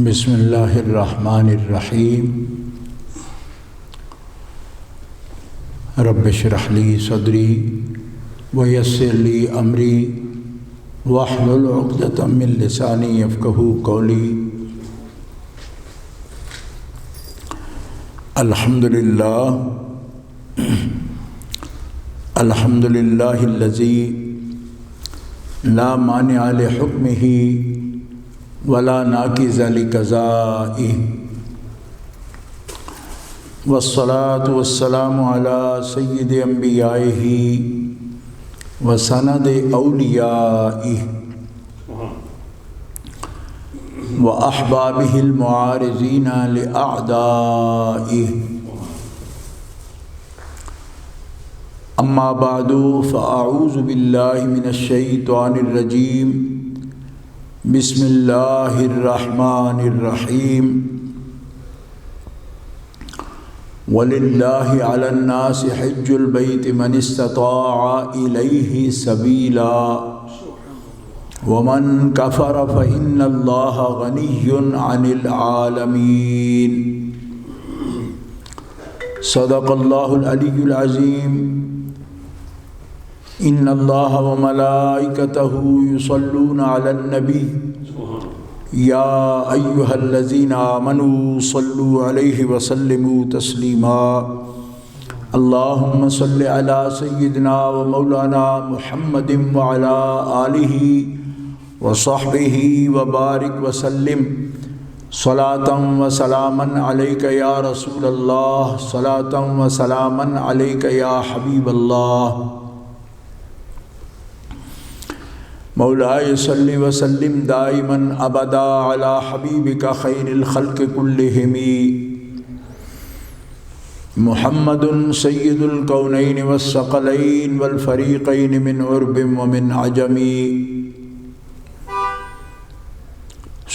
بسم اللہ الرحمن الرحیم رب اشرح لی صدری ویسر لی امری واحلل عقدۃ من لسانی یفقہوا قولی۔ الحمد للہ الذی لا مانع لحکمہ ولا ناقض لقضائہ، والصلاة والسلام علی سید انبیائہ وسند اولیائہ واحبابہ المعارضین لاعدائہ، اما بعد فاعوذ باللہ من الشیطان الرجیم، بسم اللہ الرحمن الرحیم۔ وَلِلَّهِ عَلَى النَّاسِ حِجُّ الْبَيْتِ مَنِ اسْتَطَاعَ إِلَيْهِ سَبِيلًا وَمَنْ كَفَرَ فَإِنَّ اللَّهَ غَنِيٌّ عَنِ الْعَالَمِينَ۔ صدق اللہ العلی العظیم۔ ان اللہ وملائکتہ یصلون علی النبی یا ایہا الذین آمنوا صلوا علیہ وسلموا تسلیما۔ اللہم صل علی سیدنا و مولانا محمد وعلی آلہ وصحبہ وبارک وسلم، صلاۃ و سلاما علیک یا رسول اللہ، صلاۃ و سلاما علیک یا حبیب اللہ۔ مولاي صل وسلم دائما ابدا على حبيبك خير الخلق كلهم محمد سيد الكونين والثقلين والفريقين من عرب ومن عجم،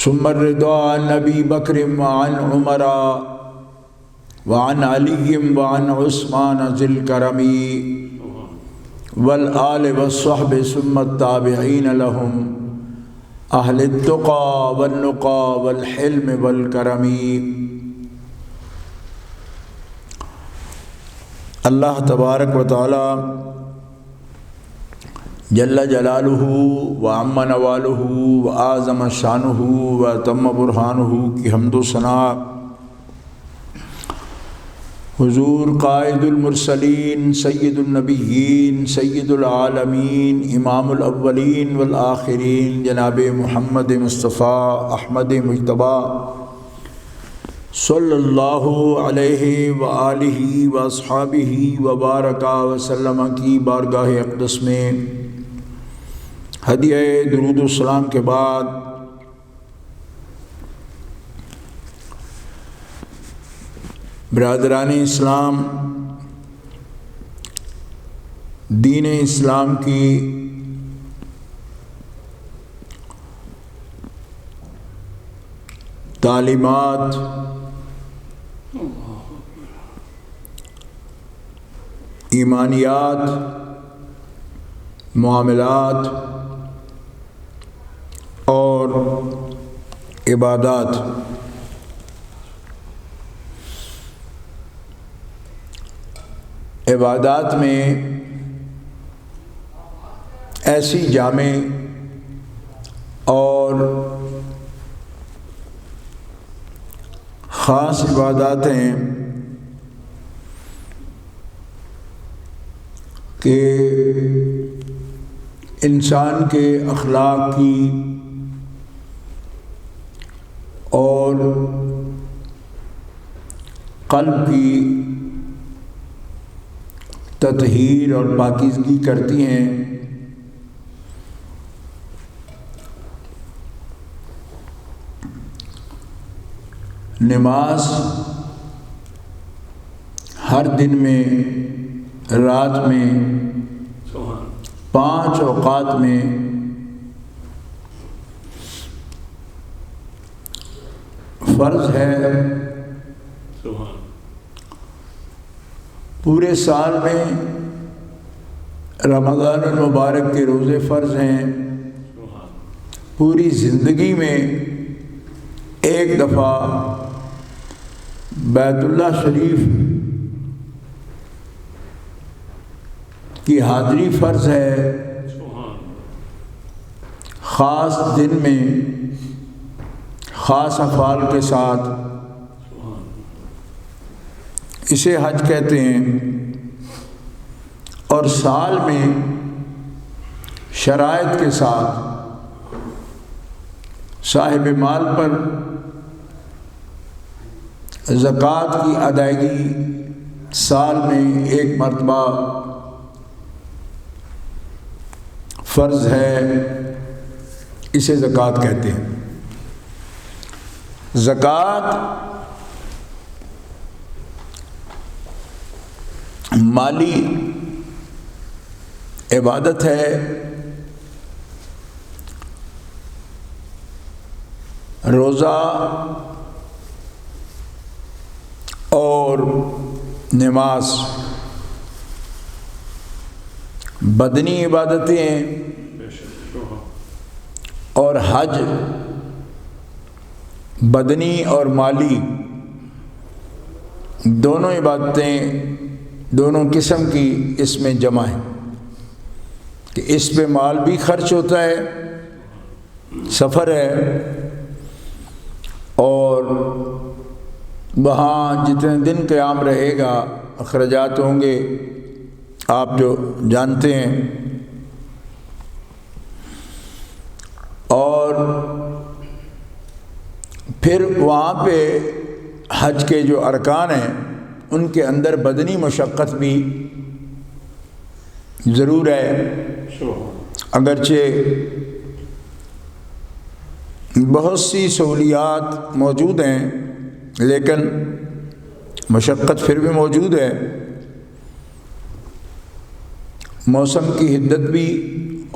ثم الرضا عن ابي بكر وعن عمر وعن علي وعن عثمان ذي الكرم والآل والصحب ثم التابعین لهم اہل التقى والنقى والحلم والکرم۔ اللہ تبارک و تعالی جل جلالہ وعم نوالہ وأعظم شانہ وتم برہانہ کی حمد و ثنا حضور قائد المرسلین سید النبیین سید العالمین امام الاولین والآخرین جناب محمد مصطفیٰ احمد مجتبیٰ صلی اللہ علیہ وآلہ واصحابہ وبارک وسلم کی بارگاہ اقدس میں ہدیہ درود و السلام کے بعد برادران اسلام، دین اسلام کی تعلیمات ایمانیات معاملات اور عبادات عبادات میں ایسی جامع اور خاص عبادات ہیں کہ انسان کے اخلاق کی اور قلب کی تطہیر اور پاکیزگی کرتی ہیں۔ نماز ہر دن میں رات میں 5 اوقات میں فرض ہے، پورے سال میں رمضان المبارک کے روزے فرض ہیں، پوری زندگی میں ایک دفعہ بیت اللہ شریف کی حاضری فرض ہے، خاص دن میں خاص افعال کے ساتھ، اسے حج کہتے ہیں، اور سال میں شرائط کے ساتھ صاحب مال پر زکوٰۃ کی ادائیگی سال میں ایک مرتبہ فرض ہے، اسے زکوٰۃ کہتے ہیں۔ زکوٰۃ مالی عبادت ہے، روزہ اور نماز بدنی عبادتیں، اور حج بدنی اور مالی دونوں عبادتیں، دونوں قسم کی اس میں جمع ہیں کہ اس پہ مال بھی خرچ ہوتا ہے، سفر ہے، اور وہاں جتنے دن قیام رہے گا اخراجات ہوں گے، آپ جو جانتے ہیں، اور پھر وہاں پہ حج کے جو ارکان ہیں ان کے اندر بدنی مشقت بھی ضرور ہے، اگرچہ بہت سی سہولیات موجود ہیں لیکن مشقت پھر بھی موجود ہے، موسم کی حدت بھی،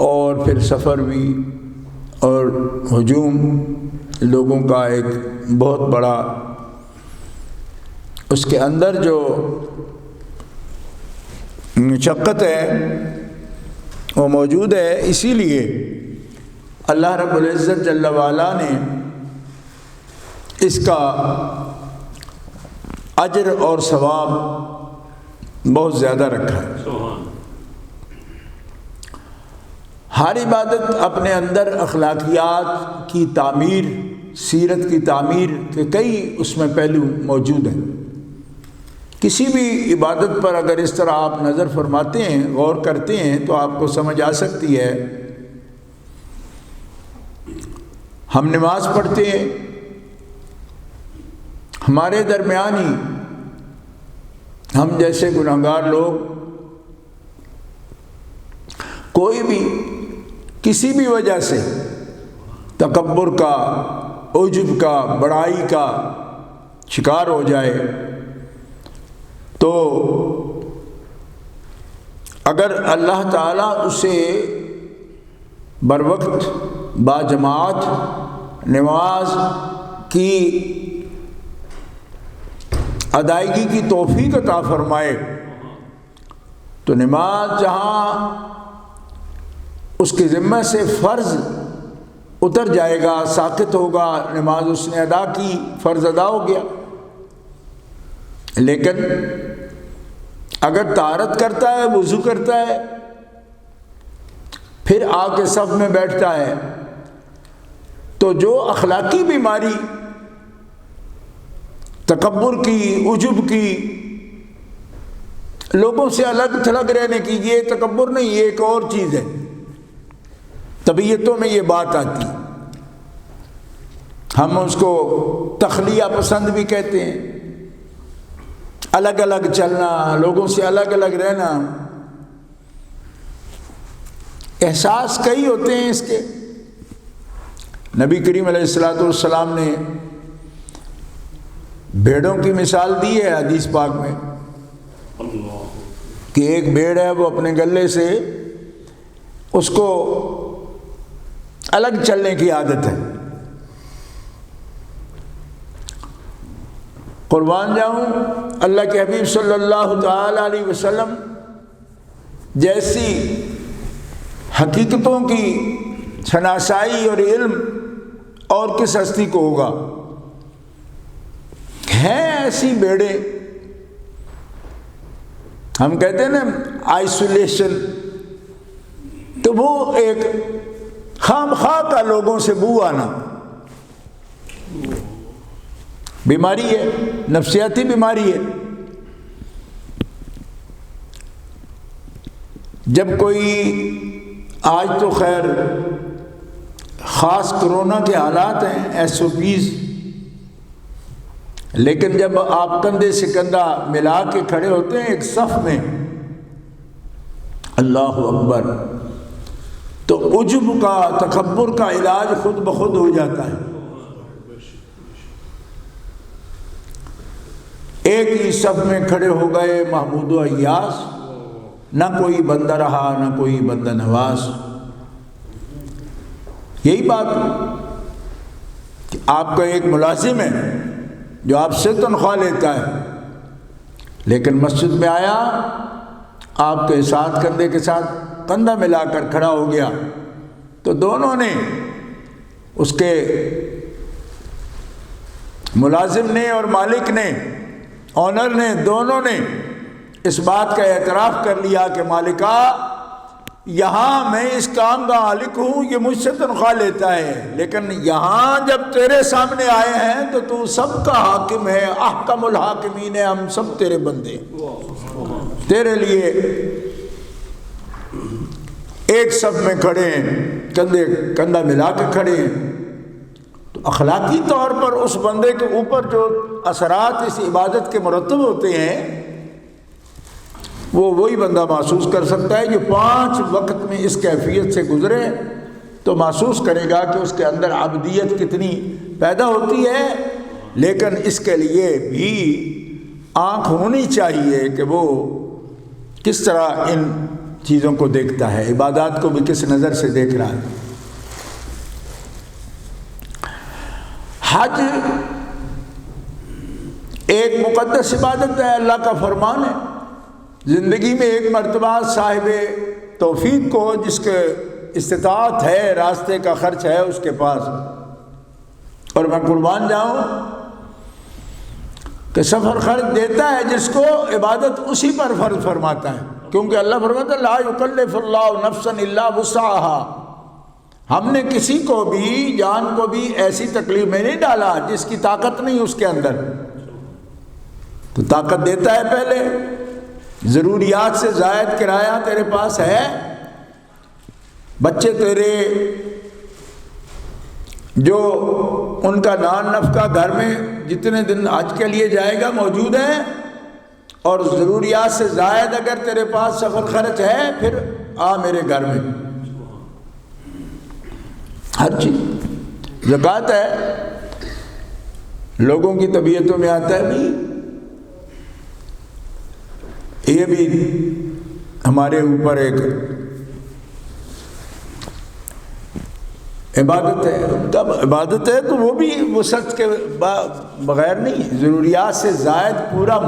اور پھر سفر بھی، اور ہجوم لوگوں کا ایک بہت بڑا اس کے اندر جو مشقت ہے وہ موجود ہے۔ اسی لیے اللہ رب العزت جل وعلا نے اس کا اجر اور ثواب بہت زیادہ رکھا ہے۔ ہر عبادت اپنے اندر اخلاقیات کی تعمیر، سیرت کی تعمیر کے کئی اس میں پہلو موجود ہیں۔ کسی بھی عبادت پر اگر اس طرح آپ نظر فرماتے ہیں، غور کرتے ہیں، تو آپ کو سمجھ آ سکتی ہے۔ ہم نماز پڑھتے ہیں، ہمارے درمیان ہی ہم جیسے گنہگار لوگ کوئی بھی کسی بھی وجہ سے تکبر کا، عجب کا، بڑائی کا شکار ہو جائے تو اگر اللہ تعالیٰ اسے بروقت باجماعت نماز کی ادائیگی کی توفیق عطا فرمائے تو نماز جہاں اس کے ذمہ سے فرض اتر جائے گا، ساقط ہوگا، نماز اس نے ادا کی، فرض ادا ہو گیا۔ لیکن اگر طہارت کرتا ہے، وضو کرتا ہے، پھر آ کے صف میں بیٹھتا ہے، تو جو اخلاقی بیماری تکبر کی، عجب کی، لوگوں سے الگ تھلگ رہنے کی، یہ تکبر نہیں، یہ ایک اور چیز ہے، طبیعتوں میں یہ بات آتی ہے۔ ہم اس کو تخلیہ پسند بھی کہتے ہیں، الگ الگ چلنا، لوگوں سے الگ الگ رہنا، احساس کئی ہوتے ہیں اس کے۔ نبی کریم علیہ الصلوۃ والسلام نے بھیڑوں کی مثال دی ہے حدیث پاک میں کہ ایک بھیڑ ہے، وہ اپنے گلے سے اس کو الگ چلنے کی عادت ہے۔ قربان جاؤں، اللہ کے حبیب صلی اللہ تعالی علیہ وسلم جیسی حقیقتوں کی شناسائی اور علم اور کس ہستی کو ہوگا ہیں ایسی بیڑے، ہم کہتے ہیں نا آئسولیشن، تو وہ ایک خام خواہ کا لوگوں سے بو آنا بیماری ہے، نفسیاتی بیماری ہے۔ جب کوئی، آج تو خیر خاص کرونا کے حالات ہیں، SOPs، لیکن جب آپ کندھے سے کندھا ملا کے کھڑے ہوتے ہیں ایک صف میں، اللہ اکبر، تو عجب کا، تکبر کا علاج خود بخود ہو جاتا ہے۔ ایک ہی صف میں کھڑے ہو گئے محمود و ایاز، نہ کوئی بندہ رہا نہ کوئی بندہ نواز۔ یہی بات کہ آپ کا ایک ملازم ہے جو آپ سے تنخواہ لیتا ہے، لیکن مسجد میں آیا، آپ کے ساتھ کندھے کے ساتھ کندھا ملا کر کھڑا ہو گیا، تو دونوں نے، اس کے ملازم نے اور مالک نے، آنر نے، دونوں نے اس بات کا اعتراف کر لیا کہ مالکہ، یہاں میں اس کام کا مالک ہوں، یہ مجھ سے تنخواہ لیتا ہے، لیکن یہاں جب تیرے سامنے آئے ہیں تو تو سب کا حاکم ہے، احکم الحاکمین ہے، ہم سب تیرے بندے، تیرے لیے ایک صف میں کھڑے ہیں، کندھا ملا کے کھڑے ہیں۔ تو اخلاقی طور پر اس بندے کے اوپر جو اثرات اس عبادت کے مرتب ہوتے ہیں، وہ وہی بندہ محسوس کر سکتا ہے جو 5 وقت میں اس کیفیت سے گزرے، تو محسوس کرے گا کہ اس کے اندر عبدیت کتنی پیدا ہوتی ہے۔ لیکن اس کے لیے بھی آنکھ ہونی چاہیے کہ وہ کس طرح ان چیزوں کو دیکھتا ہے، عبادات کو بھی کس نظر سے دیکھ رہا ہے۔ حج ایک مقدس عبادت ہے، اللہ کا فرمان ہے، زندگی میں ایک مرتبہ صاحب توفیق کو، جس کے استطاعت ہے، راستے کا خرچ ہے اس کے پاس، اور میں قربان جاؤں کہ سفر خرچ دیتا ہے جس کو عبادت اسی پر فرض فرماتا ہے، کیونکہ اللہ فرماتا ہے لا یکلف اللہ نفسا الا وسعها، ہم نے کسی کو بھی، جان کو بھی ایسی تکلیف میں نہیں ڈالا جس کی طاقت نہیں اس کے اندر، تو طاقت دیتا ہے پہلے، ضروریات سے زائد کرایہ تیرے پاس ہے، بچے تیرے جو ان کا نان نفقہ گھر میں جتنے دن حج کے لیے جائے گا موجود ہے، اور ضروریات سے زائد اگر تیرے پاس سفر خرچ ہے، پھر آ میرے گھر میں، ہر چیز۔ زکوٰۃ ہے، لوگوں کی طبیعتوں میں آتا ہے بھی، یہ بھی ہمارے اوپر ایک عبادت ہے، تب عبادت ہے تو وہ بھی وسعت کے بغیر نہیں، ضروریات سے زائد پورا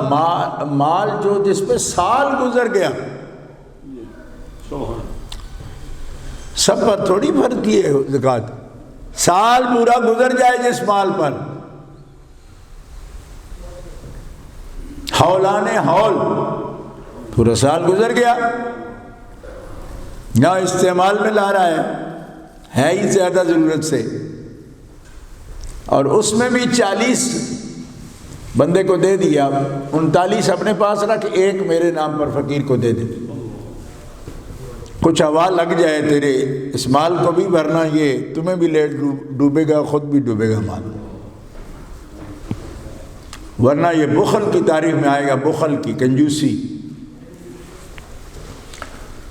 مال جو جس پہ سال گزر گیا، سب پر تھوڑی فرض کی ہے زکوٰۃ، سال پورا گزر جائے جس مال پر، ہولان ہول، پورا سال گزر گیا، نہ استعمال میں لا رہا ہے ہی زیادہ ضرورت سے، اور اس میں بھی 40 بندے کو دے دیا، 39 اپنے پاس رکھ، ایک میرے نام پر فقیر کو دے دے، کچھ ہوا لگ جائے تیرے اس مال کو بھی، ورنہ یہ تمہیں بھی لیٹ ڈوبے گا، خود بھی ڈوبے گا مال، ورنہ یہ بخل کی تاریخ میں آئے گا، بخل کی، کنجوسی۔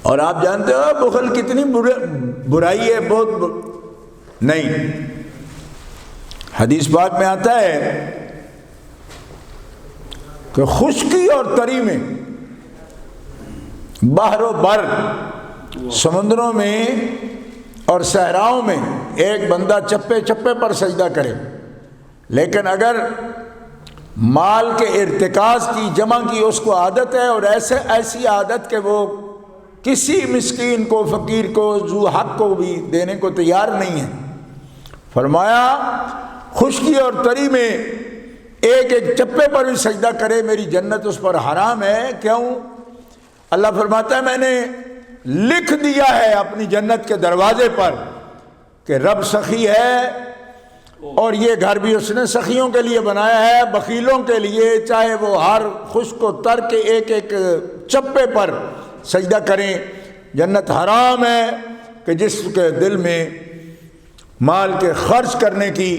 اور آپ جانتے ہو بخل کتنی برائی ہے، بہت نہیں، حدیث پاک میں آتا ہے کہ خشکی اور تری میں، بحر و بر، سمندروں میں اور صحراؤں میں ایک بندہ چپے چپے پر سجدہ کرے، لیکن اگر مال کے ارتکاز کی، جمع کی اس کو عادت ہے، اور ایسی عادت کہ وہ کسی مسکین کو، فقیر کو، ذو حق کو بھی دینے کو تیار نہیں ہے، فرمایا خشکی اور تری میں ایک ایک چپے پر بھی سجدہ کرے میری جنت اس پر حرام ہے. کیوں؟ اللہ فرماتا ہے میں نے لکھ دیا ہے اپنی جنت کے دروازے پر کہ رب سخی ہے، اور یہ گھر بھی اس نے سخیوں کے لیے بنایا ہے، بخیلوں کے لیے، چاہے وہ ہر خشک و تر کے ایک ایک چپے پر سجدہ کریں. جنت حرام ہے کہ جس کے دل میں مال کے خرچ کرنے کی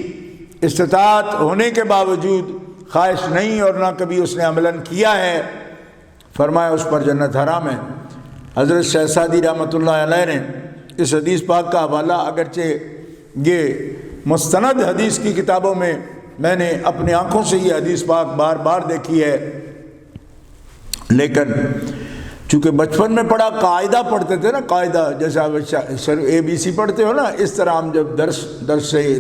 استطاعت ہونے کے باوجود خواہش نہیں اور نہ کبھی اس نے عملاً کیا ہے، فرمایا اس پر جنت حرام ہے. حضرت شیخ سعدی رحمۃ اللہ علیہ نے اس حدیث پاک کا حوالہ، اگرچہ یہ مستند حدیث کی کتابوں میں نے اپنی آنکھوں سے یہ حدیث پاک بار بار دیکھی ہے، لیکن چونکہ بچپن میں پڑھا، قاعدہ پڑھتے تھے نا، قاعدہ جیسے آپ ABC پڑھتے ہو نا، اس طرح ہم جب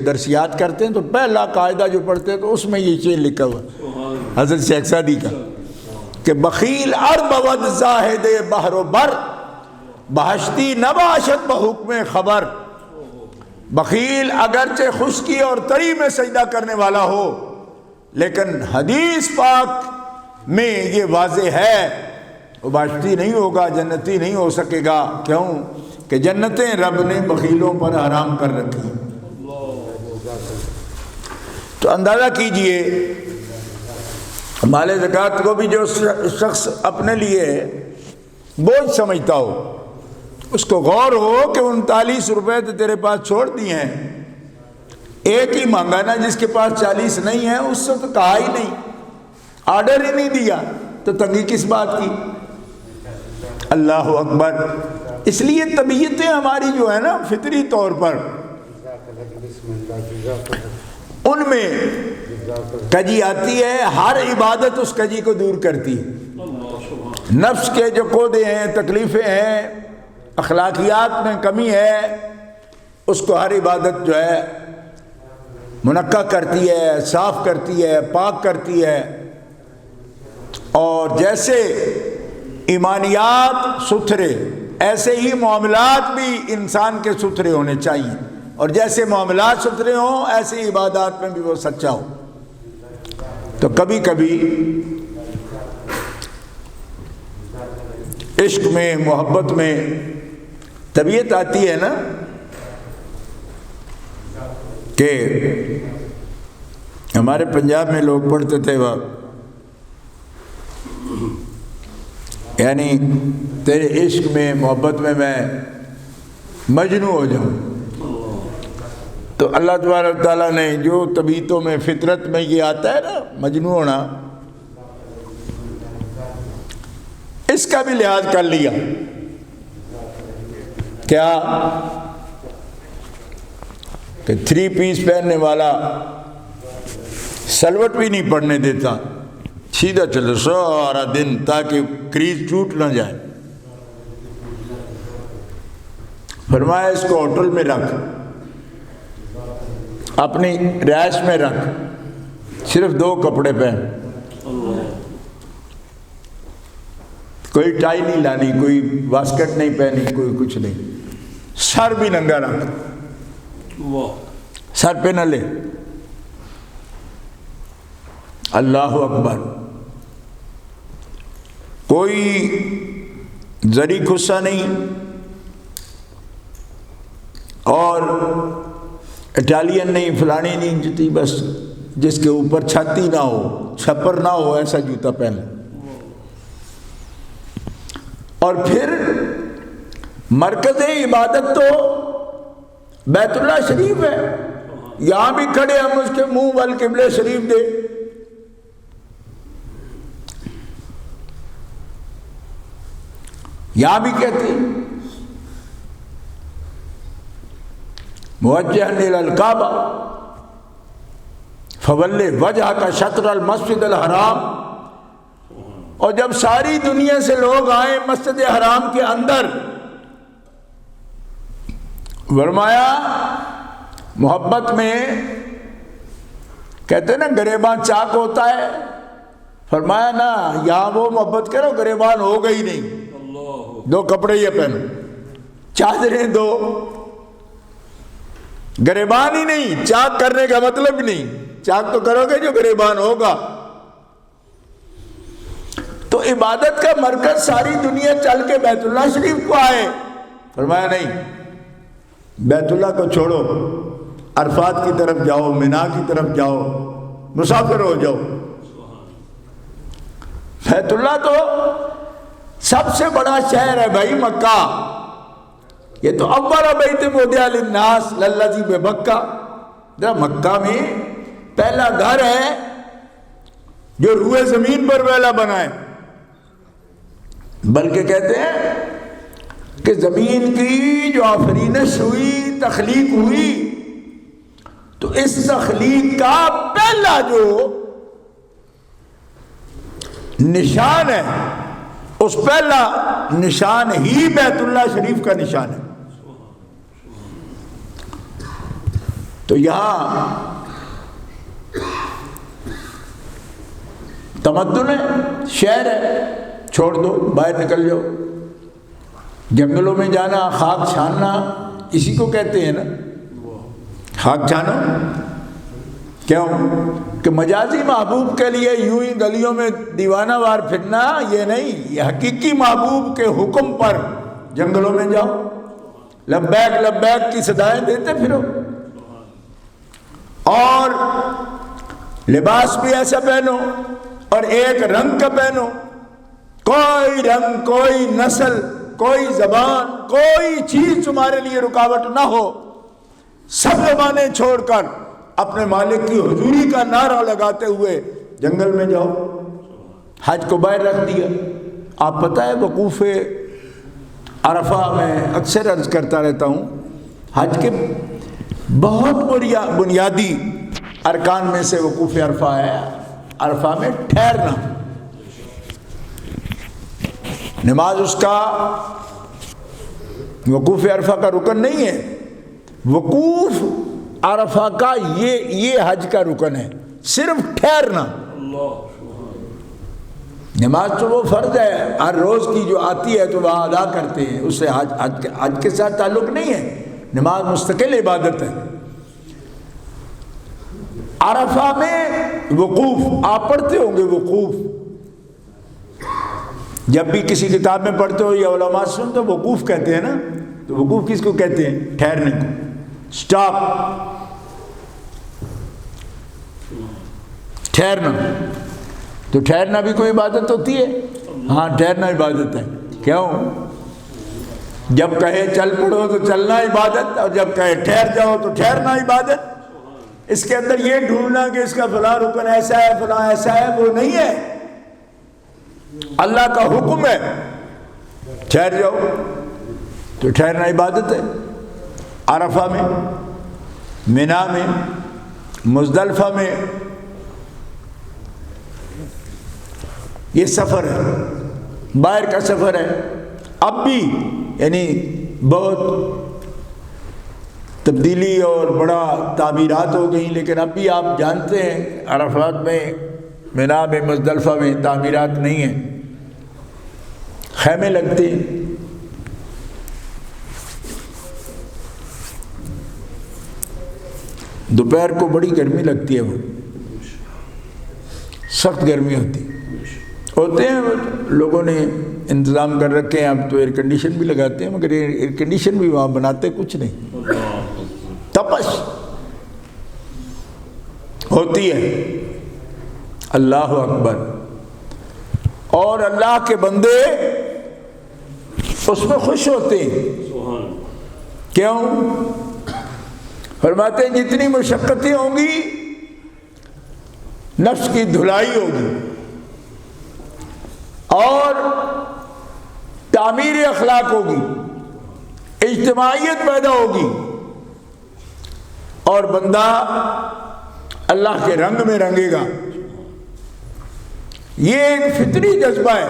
درسیات کرتے ہیں تو پہلا قاعدہ جو پڑھتے ہیں تو اس میں یہ چیز لکھا ہوا حضرت شیخ سعدی کا کہ بخیل اربود زاہد بحر و بر بہشتی نباشت بحکم خبر. بخیل اگرچہ خشکی اور تری میں سجدہ کرنے والا ہو، لیکن حدیث پاک میں یہ واضح ہے وہ بہشتی نہیں ہوگا، جنتی نہیں ہو سکے گا. کیوں؟ کہ جنتیں رب نے بخیلوں پر حرام کر رکھی. تو اندازہ کیجئے مال زکوٰۃ کو بھی جو شخص اپنے لیے بوجھ سمجھتا ہو، اس کو غور ہو کہ 39 روپے تو تیرے پاس چھوڑ دیے ہیں، ایک ہی مانگا نا، جس کے پاس 40 نہیں ہے اس سے تو کہا ہی نہیں، آرڈر ہی نہیں دیا، تو تنگی کس بات کی؟ اللہ اکبر. اس لیے طبیعتیں ہماری جو ہے نا فطری طور پر ان میں کجی آتی ہے، ہر عبادت اس کجی کو دور کرتی ہے. نفس کے جو کودے ہیں، تکلیفیں ہیں، اخلاقیات میں کمی ہے، اس کو ہر عبادت جو ہے منقع کرتی ہے، صاف کرتی ہے، پاک کرتی ہے. اور جیسے ایمانیات ستھرے، ایسے ہی معاملات بھی انسان کے ستھرے ہونے چاہیے، اور جیسے معاملات ستھرے ہوں ایسے عبادات میں بھی وہ سچا ہو. تو کبھی کبھی عشق میں، محبت میں طبیعت آتی ہے نا کہ ہمارے پنجاب میں لوگ پڑھتے تھے وہ، یعنی تیرے عشق میں، محبت میں مجنون ہو جاؤں. تو اللہ تبارک تعالیٰ نے جو طبیعتوں میں، فطرت میں یہ آتا ہے نا مجنون ہونا، اس کا بھی لحاظ کر لیا. کیا؟ کہ 3 پیس پہننے والا سلوٹ بھی نہیں پڑنے دیتا، سیدھا چلو سارا دن تاکہ کریز ٹوٹ نہ جائے. فرمایا اس کو ہوٹل میں رکھ، اپنی رہائش میں رکھ، صرف 2 کپڑے پہن، کوئی ٹائی نہیں لانی، کوئی واسکٹ نہیں پہنی، کوئی کچھ نہیں، سر بھی ننگا رکھ، سر پہ نہ لے. اللہ اکبر. کوئی زری خصہ نہیں، اور اٹالین نہیں، فلانی نہیں جوتی، بس جس کے اوپر چھاتی نہ ہو، چھپر نہ ہو، ایسا جوتا پہن لے. اور پھر مرکز عبادت تو بیت اللہ شریف ہے، یہاں بھی کھڑے ہم اس کے منہ والقبلہ شریف دے. یہاں بھی کہتے ہیں موجہ الی الکعبہ فول وجہک شطر المسجد الحرام. اور جب ساری دنیا سے لوگ آئیں مسجد حرام کے اندر، فرمایا محبت میں کہتے ہیں نا گریبان چاک ہوتا ہے، فرمایا نا یہاں وہ محبت کرو گریبان ہو گئی نہیں، 2 کپڑے یہ پہنو، چادریں 2، گریبان ہی نہیں، چاک کرنے کا مطلب نہیں، چاک تو کرو گے جو گریبان ہوگا۔ تو عبادت کا مرکز ساری دنیا چل کے بیت اللہ شریف کو آئے، فرمایا نہیں، بیت اللہ کو چھوڑو، عرفات کی طرف جاؤ، مینا کی طرف جاؤ، مسافر ہو جاؤ۔ بیت اللہ تو سب سے بڑا شہر ہے بھائی، مکہ، یہ تو اول بیت وضع للناس للذی بمکہ، مکہ میں پہلا گھر ہے جو روئے زمین پر پہلا بنا ہے۔ بلکہ کہتے ہیں کہ زمین کی جو آفرینش ہوئی، تخلیق ہوئی، تو اس تخلیق کا پہلا جو نشان ہے، اس پہلا نشان ہی بیت اللہ شریف کا نشان ہے۔ تو یہاں تمدن ہے، شہر ہے، چھوڑ دو، باہر نکل جاؤ۔ جنگلوں میں جانا، خاک چھاننا، اسی کو کہتے ہیں نا، خاک چھانو۔ کیوں کہ مجازی محبوب کے لیے یوں ہی گلیوں میں دیوانہ وار پھرنا یہ نہیں، یہ حقیقی محبوب کے حکم پر جنگلوں میں جاؤ، لبیک لبیک کی صدائیں دیتے پھرو، اور لباس بھی ایسا پہنو اور ایک رنگ کا پہنو، کوئی رنگ، کوئی نسل، کوئی زبان، کوئی چیز تمہارے لیے رکاوٹ نہ ہو، سب زبانیں چھوڑ کر اپنے مالک کی حضوری کا نعرہ لگاتے ہوئے جنگل میں جاؤ۔ حج کو باہر رکھ دیا۔ آپ پتہ ہے وقوف عرفہ میں اکثر عرض کرتا رہتا ہوں، حج کے بہت بنیادی ارکان میں سے وقوف عرفہ ہے۔ عرفہ میں ٹھہرنا، نماز اس کا وقوف عرفہ کا رکن نہیں ہے، وقوف عرفہ کا یہ حج کا رکن ہے، صرف ٹھہرنا۔ نماز تو وہ فرض ہے ہر روز کی جو آتی ہے تو وہاں ادا کرتے ہیں، اس سے حج کے ساتھ تعلق نہیں ہے، نماز مستقل عبادت ہے۔ عرفہ میں وقوف آپ پڑھتے ہوں گے، وقوف جب بھی کسی کتاب میں پڑھتے ہو یا علماء سن تو وقوف کہتے ہیں نا، تو وقوف کس کو کہتے ہیں؟ ٹھہرنے کو، سٹاپ، ٹھہرنا۔ تو ٹھہرنا بھی کوئی عبادت ہوتی ہے؟ ہاں، ٹھہرنا عبادت ہے۔ کیوں؟ جب کہے چل پڑو تو چلنا عبادت، اور جب کہے ٹھہر جاؤ تو ٹھہرنا عبادت۔ اس کے اندر یہ ڈھونڈنا کہ اس کا فلاں رکن ایسا ہے، فلاں ایسا ہے، وہ نہیں ہے۔ اللہ کا حکم ہے ٹھہر جاؤ، تو ٹھہرنا عبادت ہے۔ عرفہ میں، مینا میں، مزدلفہ میں یہ سفر ہے، باہر کا سفر ہے۔ اب بھی یعنی بہت تبدیلی اور بڑا تعمیرات ہو گئی، لیکن اب بھی آپ جانتے ہیں عرفات میں، مینا میں، مزدلفہ میں تعمیرات نہیں ہیں، خیمے لگتے ہیں۔ دوپہر کو بڑی گرمی لگتی ہے، وہ سخت گرمی ہوتے ہیں، لوگوں نے انتظام کر رکھے ہیں، اب تو ایئر کنڈیشن بھی لگاتے ہیں، مگر ایئر کنڈیشن بھی وہاں بناتے کچھ نہیں، تپش ہوتی ہے۔ اللہ اکبر۔ اور اللہ کے بندے اس میں خوش ہوتے ہیں۔ کیوں؟ فرماتے ہیں جتنی مشقتیں ہوں گی نفس کی دھلائی ہوگی اور تعمیر اخلاق ہوگی، اجتماعیت پیدا ہوگی، اور بندہ اللہ کے رنگ میں رنگے گا۔ یہ ایک فطری جذبہ ہے،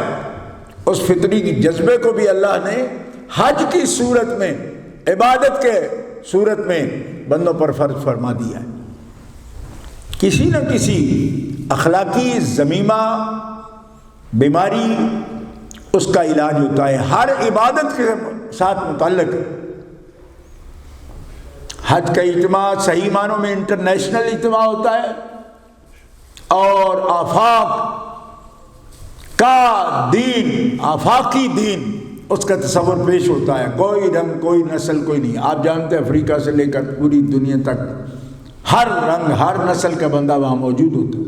اس فطری کی جذبے کو بھی اللہ نے حج کی صورت میں، عبادت کے صورت میں بندوں پر فرض فرما دیا ہے۔ کسی نہ کسی اخلاقی ذمیمہ بیماری اس کا علاج ہوتا ہے، ہر عبادت کے ساتھ متعلق۔ حج کا اجتماع صحیح معنوں میں انٹرنیشنل اجتماع ہوتا ہے، اور آفاق کا دین، آفاقی دین، اس کا تصور پیش ہوتا ہے. کوئی رنگ، کوئی نسل، کوئی نہیں. آپ جانتے ہیں افریقہ سے لے کر پوری دنیا تک ہر رنگ، ہر نسل کا بندہ وہاں موجود ہوتا ہے.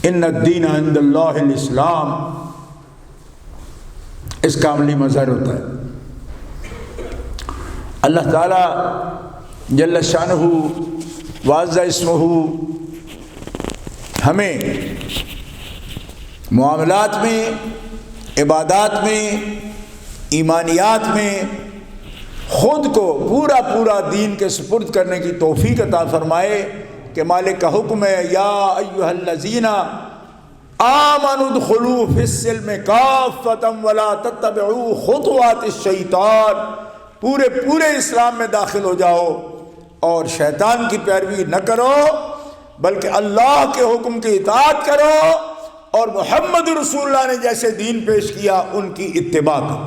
ان الدین عند اللہ الاسلام، اس کا عملی مظہر ہوتا ہے. اللہ تعالی جل شانہ وعز اسمہ ہمیں معاملات میں، عبادات میں، ایمانیات میں خود کو پورا پورا دین کے سپرد کرنے کی توفیق عطا فرمائے کہ مالک کا حکم ہے یا ایھا الذین آمنوا ادخلوا فی السلم کافۃ ولا تتبعوا خطوات الشیطان، پورے اسلام میں داخل ہو جاؤ اور شیطان کی پیروی نہ کرو بلکہ اللہ کے حکم کی اطاعت کرو اور محمد رسول اللہ نے جیسے دین پیش کیا ان کی اتباع کرو.